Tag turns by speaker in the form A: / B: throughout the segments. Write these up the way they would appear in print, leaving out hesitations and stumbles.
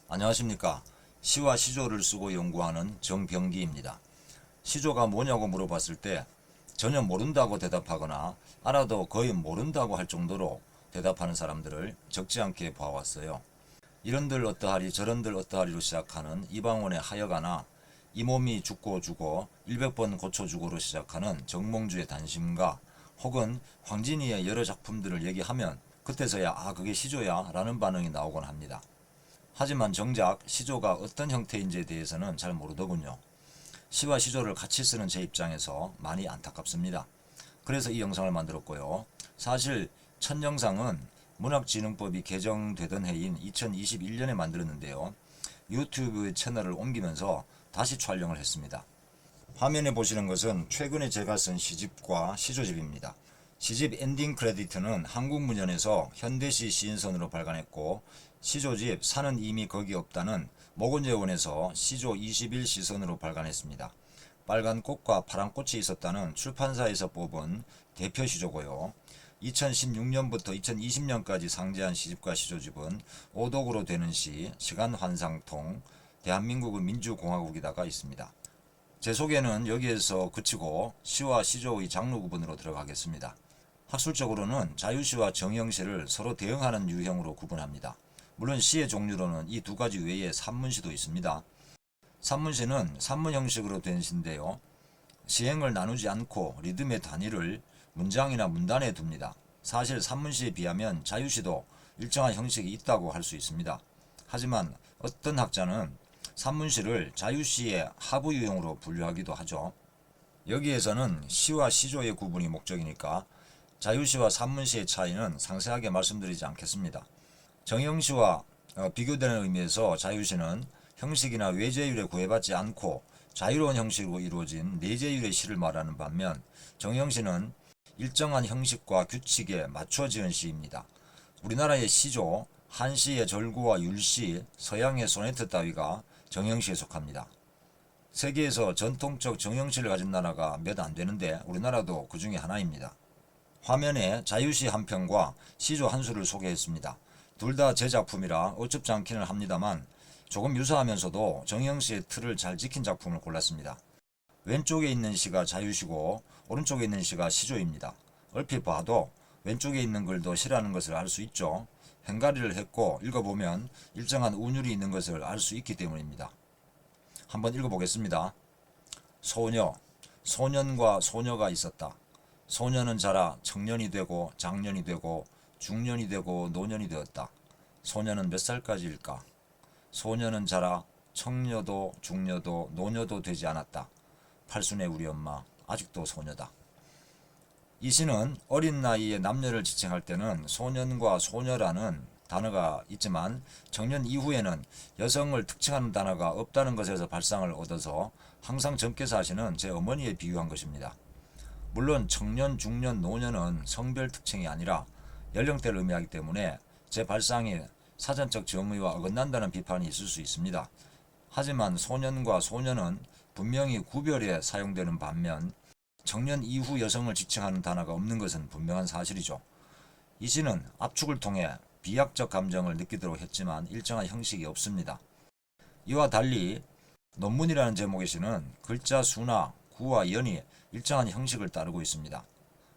A: 안녕하십니까. 시와 시조를 쓰고 연구하는 정병기입니다. 시조가 뭐냐고 물어봤을 때 전혀 모른다고 대답하거나 알아도 거의 모른다고 할 정도로 대답하는 사람들을 적지 않게 봐왔어요. 이런들 어떠하리 저런들 어떠하리로 시작하는 이방원의 하여가나 이 몸이 죽고 주고 100번 고쳐주고로 시작하는 정몽주의 단심가 혹은 황진이의 여러 작품들을 얘기하면 그때서야 그게 시조야 라는 반응이 나오곤 합니다. 하지만 정작 시조가 어떤 형태인지에 대해서는 잘 모르더군요. 시와 시조를 같이 쓰는 제 입장에서 많이 안타깝습니다. 그래서 이 영상을 만들었고요. 사실 첫 영상은 문학진흥법이 개정되던 해인 2021년에 만들었는데요. 유튜브 채널을 옮기면서 다시 촬영을 했습니다. 화면에 보시는 것은 최근에 제가 쓴 시집과 시조집입니다. 시집 엔딩 크레디트는 한국문연에서 현대시 시인선으로 발간했고, 시조집 산은 이미 거기 없다는 모건재원에서 시조 21시선으로 발간했습니다. 빨간 꽃과 파란 꽃이 있었다는 출판사에서 뽑은 대표 시조고요. 2016년부터 2020년까지 상제한 시집과 시조집은 오독으로 되는 시, 시간환상통, 대한민국은 민주공화국이다가 있습니다. 제 소개는 여기에서 그치고 시와 시조의 장르 구분으로 들어가겠습니다. 학술적으로는 자유시와 정형시를 서로 대응하는 유형으로 구분합니다. 물론 시의 종류로는 이 두 가지 외에 산문시도 있습니다. 산문시는 산문 형식으로 된 시인데요. 시행을 나누지 않고 리듬의 단위를 문장이나 문단에 둡니다. 사실 산문시에 비하면 자유시도 일정한 형식이 있다고 할 수 있습니다. 하지만 어떤 학자는 산문시를 자유시의 하부 유형으로 분류하기도 하죠. 여기에서는 시와 시조의 구분이 목적이니까 자유시와 산문시의 차이는 상세하게 말씀드리지 않겠습니다. 정형시와 비교되는 의미에서 자유시는 형식이나 외제율에 구애받지 않고 자유로운 형식으로 이루어진 내제율의 시를 말하는 반면 정형시는 일정한 형식과 규칙에 맞춰 지은 시입니다. 우리나라의 시조, 한시의 절구와 율시, 서양의 소네트 따위가 정형시에 속합니다. 세계에서 전통적 정형시를 가진 나라가 몇 안 되는데 우리나라도 그 중에 하나입니다. 화면에 자유시 한 편과 시조 한 수를 소개했습니다. 둘 다 제 작품이라 어첩지 않기는 합니다만 조금 유사하면서도 정형시의 틀을 잘 지킨 작품을 골랐습니다. 왼쪽에 있는 시가 자유시고 오른쪽에 있는 시가 시조입니다. 얼핏 봐도 왼쪽에 있는 글도 시라는 것을 알 수 있죠. 행가리를 했고 읽어보면 일정한 운율이 있는 것을 알 수 있기 때문입니다. 한번 읽어보겠습니다. 소녀, 소년과 소녀가 있었다. 소년은 자라 청년이 되고 장년이 되고 중년이 되고 노년이 되었다. 소년은 몇 살까지일까? 소년은 자라 청녀도 중녀도 노녀도 되지 않았다. 팔순의 우리 엄마 아직도 소녀다. 이 시는 어린 나이에 남녀를 지칭할 때는 소년과 소녀라는 단어가 있지만 정년 이후에는 여성을 특징하는 단어가 없다는 것에서 발상을 얻어서 항상 젊게 사시는 제 어머니에 비유한 것입니다. 물론 청년, 중년, 노년은 성별 특징이 아니라 연령대를 의미하기 때문에 제 발상이 사전적 정의와 어긋난다는 비판이 있을 수 있습니다. 하지만 소년과 소녀는 분명히 구별해 사용되는 반면 청년 이후 여성을 지칭하는 단어가 없는 것은 분명한 사실이죠. 이 시는 압축을 통해 비약적 감정을 느끼도록 했지만 일정한 형식이 없습니다. 이와 달리 논문이라는 제목의 시는 글자 수나 구와 연이 일정한 형식을 따르고 있습니다.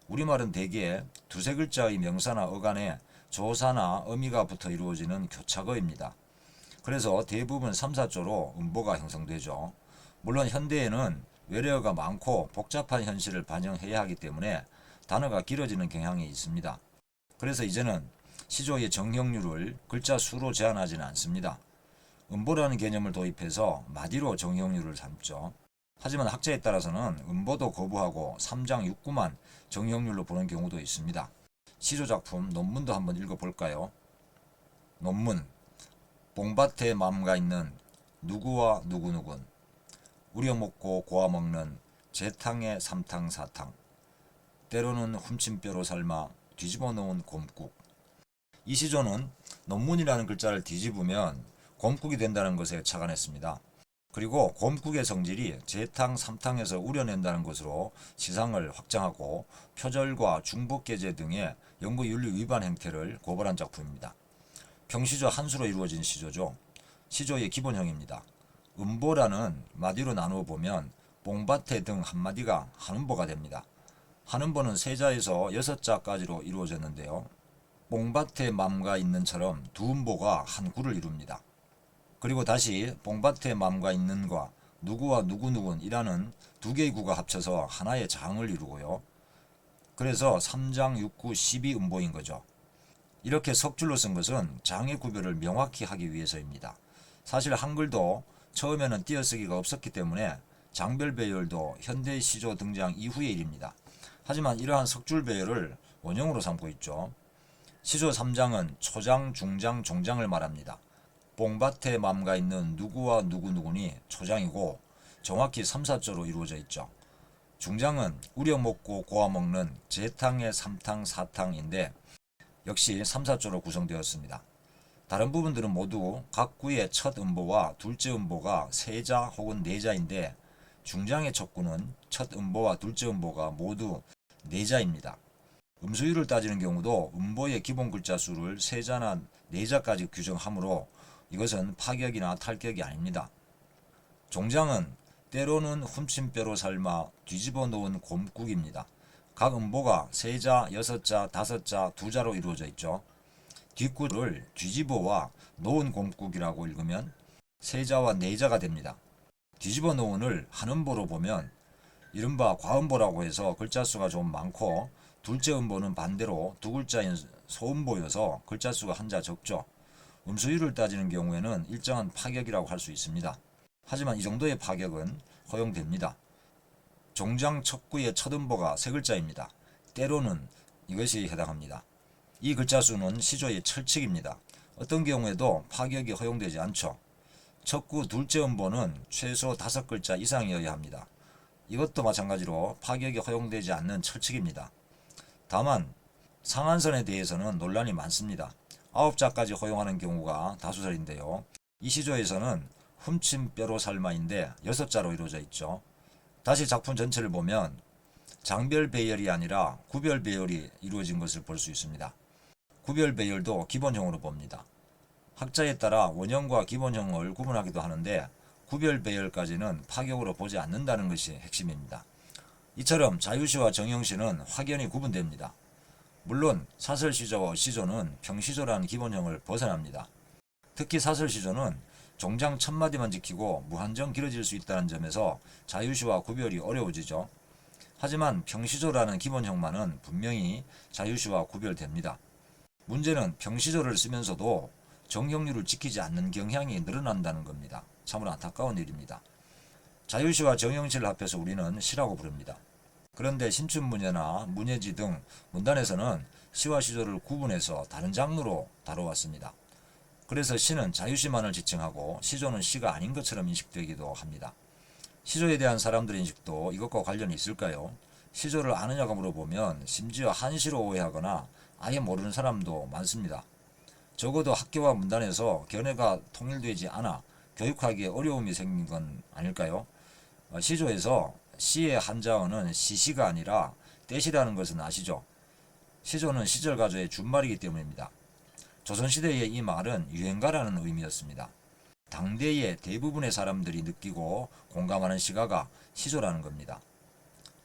A: 우리말은 대개 두세 글자의 명사나 어간에 조사나 어미가 붙어 이루어지는 교착어입니다. 그래서 대부분 3, 4조로 음보가 형성되죠. 물론 현대에는 외래어가 많고 복잡한 현실을 반영해야 하기 때문에 단어가 길어지는 경향이 있습니다. 그래서 이제는 시조의 정형률을 글자 수로 제한하지는 않습니다. 음보라는 개념을 도입해서 마디로 정형률을 잡죠. 하지만 학자에 따라서는 음보도 거부하고 3장 6구만 정형률로 보는 경우도 있습니다. 시조 작품 논문도 한번 읽어볼까요? 논문 봉밭에 맘가 있는 누구와 누구누군 우려먹고 고아먹는 재탕의 삼탕 사탕 때로는 훔친뼈로 삶아 뒤집어 놓은 곰국. 이 시조는 논문이라는 글자를 뒤집으면 곰국이 된다는 것에 착안했습니다. 그리고 곰국의 성질이 재탕, 삼탕에서 우려낸다는 것으로 시상을 확장하고 표절과 중복계제 등의 연구윤리 위반 행태를 고발한 작품입니다. 평시조 한 수로 이루어진 시조죠. 시조의 기본형입니다. 음보라는 마디로 나누어 보면 뽕밭에 등 한마디가 한음보가 됩니다. 한음보는 세자에서 6자까지로 이루어졌는데요. 뽕밭에 맘가 있는처럼 두 음보가 한 구를 이룹니다. 그리고 다시 뽕밭에 맘가 있는과 누구와 누구누군이라는 두 개의 구가 합쳐서 하나의 장을 이루고요. 그래서 3장 6구 12음보인 거죠. 이렇게 석줄로 쓴 것은 장의 구별을 명확히 하기 위해서입니다. 사실 한글도 처음에는 띄어쓰기가 없었기 때문에 장별 배열도 현대 시조 등장 이후의 일입니다. 하지만 이러한 석줄 배열을 원형으로 삼고 있죠. 시조 3장은 초장, 중장, 종장을 말합니다. 뽕밭에 맘가 있는 누구와 누구누구니 초장이고 정확히 3, 4조로 이루어져 있죠. 중장은 우려 먹고 고아 먹는 제탕의 3탕, 4탕인데 역시 3, 4조로 구성되었습니다. 다른 부분들은 모두 각 구의 첫 음보와 둘째 음보가 세자 혹은 네자인데 중장의 첫 구는 첫 음보와 둘째 음보가 모두 네자입니다. 음수율을 따지는 경우도 음보의 기본 글자 수를 세자나 네자까지 규정하므로 이것은 파격이나 탈격이 아닙니다. 종장은 때로는 훔친뼈로 삶아 뒤집어 놓은 곰국입니다. 각 음보가 세자, 6자, 5자, 2자로 이루어져 있죠. 뒷구를 뒤집어와 놓은 곰국이라고 읽으면 세자와 네자가 됩니다. 뒤집어 놓은을 한음보로 보면 이른바 과음보라고 해서 글자 수가 좀 많고 둘째 음보는 반대로 두 글자인 소음보여서 글자 수가 한자 적죠. 음수율을 따지는 경우에는 일정한 파격이라고 할 수 있습니다. 하지만 이 정도의 파격은 허용됩니다. 종장 첫 구의 첫 음보가 세 글자입니다. 때로는 이것이 해당합니다. 이 글자 수는 시조의 철칙입니다. 어떤 경우에도 파격이 허용되지 않죠. 첫 구 둘째 음보는 최소 5글자 이상이어야 합니다. 이것도 마찬가지로 파격이 허용되지 않는 철칙입니다. 다만 상한선에 대해서는 논란이 많습니다. 9자까지 허용하는 경우가 다수설인데요. 이 시조에서는 훔친 뼈로 삶아인데 6자로 이루어져 있죠. 다시 작품 전체를 보면 장별 배열이 아니라 구별 배열이 이루어진 것을 볼 수 있습니다. 구별 배열도 기본형으로 봅니다. 학자에 따라 원형과 기본형을 구분하기도 하는데 구별 배열까지는 파격으로 보지 않는다는 것이 핵심입니다. 이처럼 자유시와 정형시는 확연히 구분됩니다. 물론 사설시조와 시조는 평시조라는 기본형을 벗어납니다. 특히 사설시조는 종장 첫마디만 지키고 무한정 길어질 수 있다는 점에서 자유시와 구별이 어려워지죠. 하지만 평시조라는 기본형만은 분명히 자유시와 구별됩니다. 문제는 평시조를 쓰면서도 정형률을 지키지 않는 경향이 늘어난다는 겁니다. 참으로 안타까운 일입니다. 자유시와 정형시를 합해서 우리는 시라고 부릅니다. 그런데 신춘문예나 문예지 등 문단에서는 시와 시조를 구분해서 다른 장르로 다뤄왔습니다. 그래서 시는 자유시만을 지칭하고 시조는 시가 아닌 것처럼 인식되기도 합니다. 시조에 대한 사람들의 인식도 이것과 관련이 있을까요? 시조를 아느냐고 물어보면 심지어 한시로 오해하거나 아예 모르는 사람도 많습니다. 적어도 학교와 문단에서 견해가 통일되지 않아 교육하기에 어려움이 생긴 건 아닐까요? 시조에서 시의 한자어는 시시가 아니라 떼시라는 것은 아시죠? 시조는 시절 가조의 준말이기 때문입니다. 조선시대의 이 말은 유행가라는 의미였습니다. 당대의 대부분의 사람들이 느끼고 공감하는 시가가 시조라는 겁니다.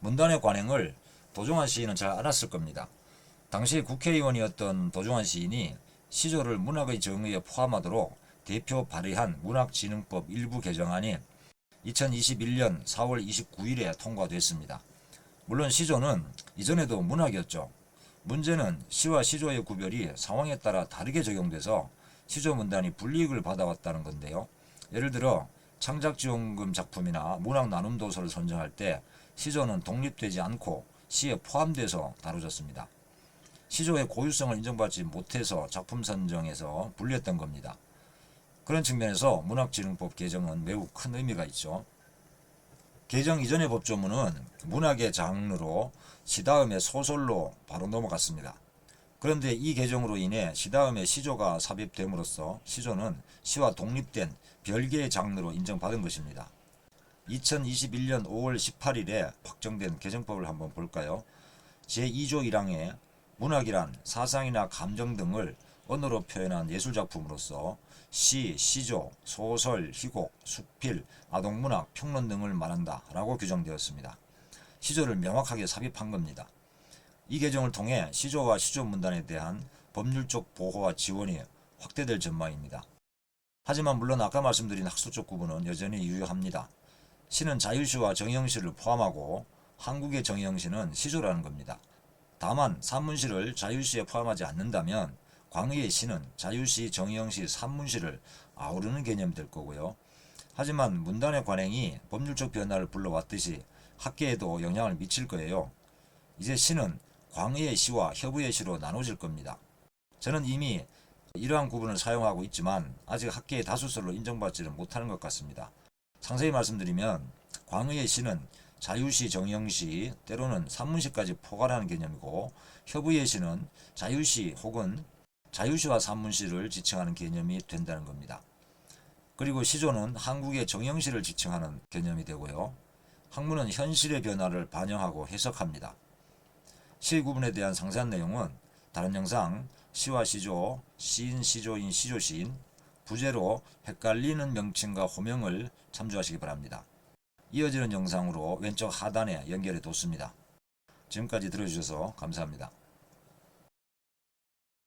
A: 문단의 관행을 도종환 시인은 잘 알았을 겁니다. 당시 국회의원이었던 도종환 시인이 시조를 문학의 정의에 포함하도록 대표 발의한 문학진흥법 일부 개정안이 2021년 4월 29일에 통과됐습니다. 물론 시조는 이전에도 문학이었죠. 문제는 시와 시조의 구별이 상황에 따라 다르게 적용돼서 시조 문단이 불이익을 받아왔다는 건데요. 예를 들어 창작지원금 작품이나 문학 나눔 도서를 선정할 때 시조는 독립되지 않고 시에 포함돼서 다뤄졌습니다. 시조의 고유성을 인정받지 못해서 작품 선정에서 불리했던 겁니다. 그런 측면에서 문학진흥법 개정은 매우 큰 의미가 있죠. 개정 이전의 법조문은 문학의 장르로 시 다음에 소설로 바로 넘어갔습니다. 그런데 이 개정으로 인해 시 다음에 시조가 삽입됨으로써 시조는 시와 독립된 별개의 장르로 인정받은 것입니다. 2021년 5월 18일에 확정된 개정법을 한번 볼까요? 제2조 1항에 문학이란 사상이나 감정 등을 언어로 표현한 예술작품으로서 시, 시조, 소설, 희곡, 수필, 아동문학, 평론 등을 말한다 라고 규정되었습니다. 시조를 명확하게 삽입한 겁니다. 이 개정을 통해 시조와 시조 문단에 대한 법률적 보호와 지원이 확대될 전망입니다. 하지만 물론 아까 말씀드린 학술적 구분은 여전히 유효합니다. 시는 자유시와 정의형시를 포함하고 한국의 정의형시는 시조라는 겁니다. 다만 산문시를 자유시에 포함하지 않는다면 광의의 시는 자유시, 정의형시, 산문시를 아우르는 개념이 될 거고요. 하지만 문단의 관행이 법률적 변화를 불러왔듯이 학계에도 영향을 미칠 거예요. 이제 시는 광의의 시와 협의의 시로 나눠질 겁니다. 저는 이미 이러한 구분을 사용하고 있지만 아직 학계의 다수설로 인정받지는 못하는 것 같습니다. 상세히 말씀드리면 광의의 시는 자유시, 정의형시, 때로는 산문시까지 포괄하는 개념이고 협의의 시는 자유시 혹은 자유시와 산문시를 지칭하는 개념이 된다는 겁니다. 그리고 시조는 한국의 정의형시를 지칭하는 개념이 되고요. 학문은 현실의 변화를 반영하고 해석합니다. 시 구분에 대한 상세한 내용은 다른 영상 시와 시조, 시인, 시조인, 시조시인, 부제로 헷갈리는 명칭과 호명을 참조하시기 바랍니다. 이어지는 영상으로 왼쪽 하단에 연결해 뒀습니다. 지금까지 들어주셔서 감사합니다.